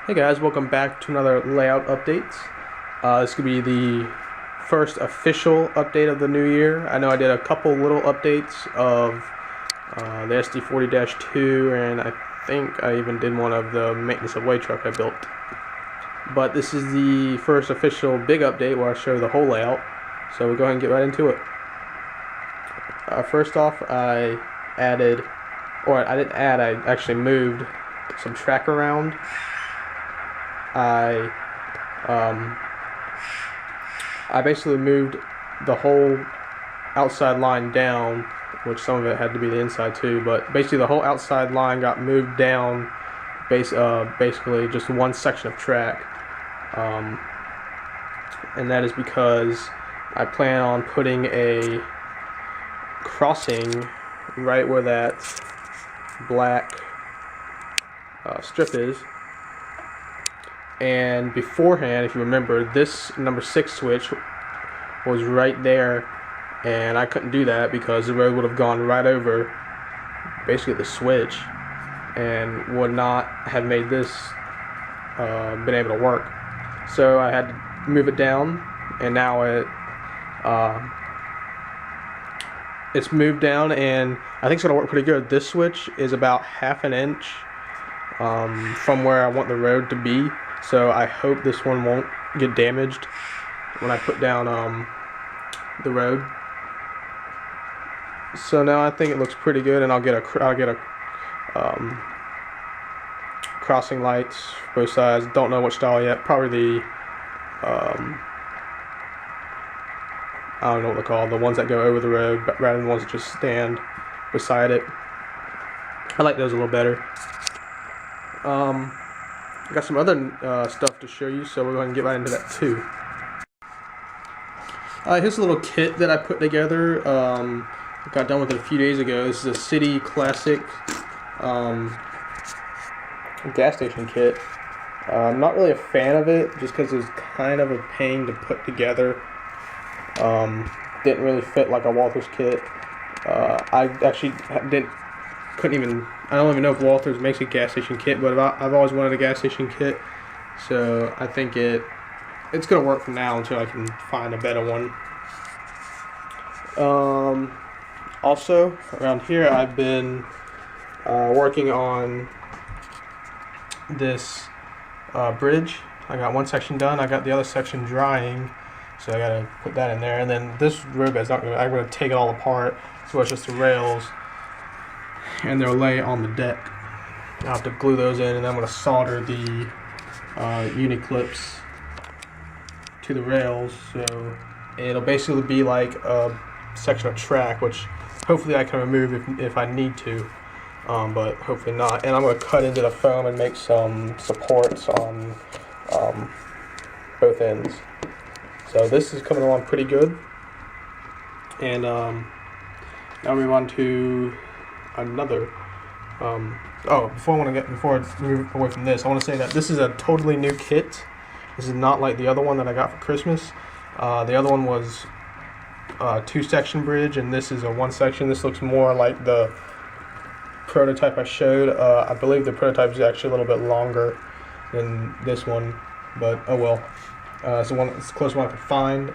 Hey guys, welcome back to another layout update. This could be the first official update of the new year. I know I did a couple little updates of the SD40-2, and I think I even did one of the maintenance of way truck I built. But this is the first official big update where I show the whole layout, so we'll go ahead and get right into it. First off, I didn't add, I actually moved some track around. I basically moved the whole outside line down, which some of it had to be the inside too, but basically the whole outside line got moved down, basically just one section of track, and that is because I plan on putting a crossing right where that black strip is. And beforehand, if you remember, this number 6 switch was right there, and I couldn't do that because the road would have gone right over basically the switch and would not have made this been able to work. So I had to move it down, and now it's moved down, and I think it's going to work pretty good. This switch is about ½ an inch from where I want the road to be. So I hope this one won't get damaged when I put down the road. So now I think it looks pretty good, and I'll get a crossing lights both sides. Don't know what style yet. Probably the I don't know what they're called. The ones that go over the road, rather than the ones that just stand beside it. I like those a little better. I got some other stuff to show you, so we're going to get right into that too. Here's a little kit that I put together. I got done with it a few days ago. This is a City Classic gas station kit. I'm not really a fan of it, just because it's kind of a pain to put together. Didn't really fit like a Walthers kit. I actually I don't even know if Walthers makes a gas station kit, but I've always wanted a gas station kit, so I think it's gonna work for now until I can find a better one. Also, around here I've been working on this bridge. I got one section done. I got the other section drying, so I gotta put that in there. And then this roadbed's I'm gonna take it all apart, so it's just the rails, and they'll lay on the deck. I'll have to glue those in, and then I'm going to solder the uni-clips to the rails, so it'll basically be like a section of track, which hopefully I can remove if I need to, but hopefully not. And I'm going to cut into the foam and make some supports on both ends. So this is coming along pretty good. And now we move on to another before I move away from this, I want to say that this is a totally new kit. This is not like the other one that I got for Christmas. The other one was a 2-section bridge, and this is a 1-section. This looks more like the prototype I showed. I believe the prototype is actually a little bit longer than this one, but oh well. It's the closest one I could find,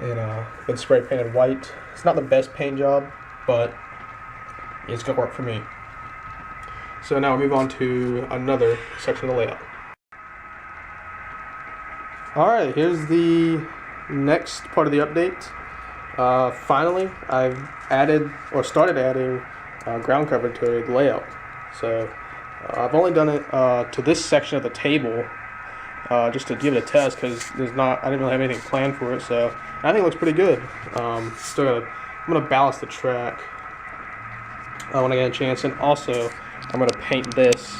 and it's spray painted white. It's not the best paint job, but it's going to work for me. So now we move on to another section of the layout. Alright, here's the next part of the update. Finally, I've started adding ground cover to the layout. So I've only done it to this section of the table, just to give it a test, because I didn't really have anything planned for it. So I think it looks pretty good. I'm going to ballast the track when I get a chance, and also I'm going to paint this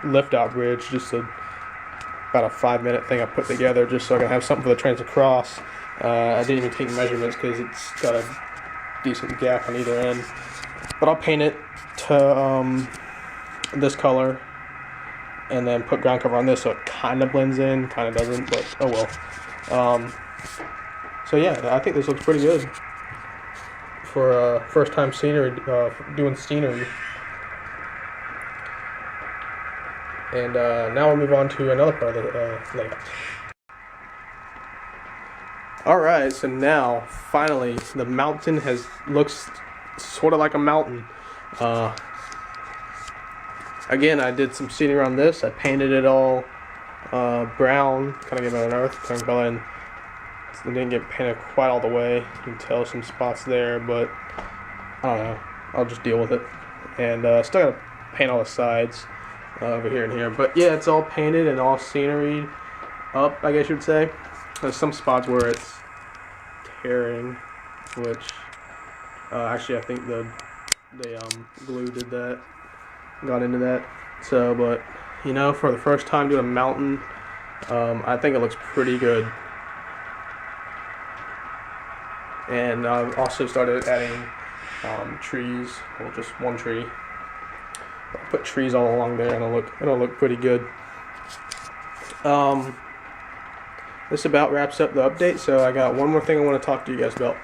lift out bridge, just about a 5-minute thing I put together just so I can have something for the trains to cross. I didn't even take measurements because it's got a decent gap on either end, but I'll paint it to this color and then put ground cover on this so it kind of blends in, kind of doesn't, but oh well. So yeah, I think this looks pretty good for first time scenery, doing scenery. And now we'll move on to another part of the layout. Alright, so now, finally, the mountain looks sort of like a mountain. Again, I did some scenery on this. I painted it all brown, kind of gave it an earth tone color, and it didn't get painted quite all the way. You can tell some spots there, but I don't know. I'll just deal with it. And still gotta paint all the sides over here and here. But yeah, it's all painted and all scenery up, I guess you'd say. There's some spots where it's tearing, which actually I think the glue did that, got into that. So, but you know, for the first time doing a mountain, I think it looks pretty good. And I've also started adding trees, well, just one tree. I'll put trees all along there, and it'll look pretty good. This about wraps up the update. So I got one more thing I want to talk to you guys about.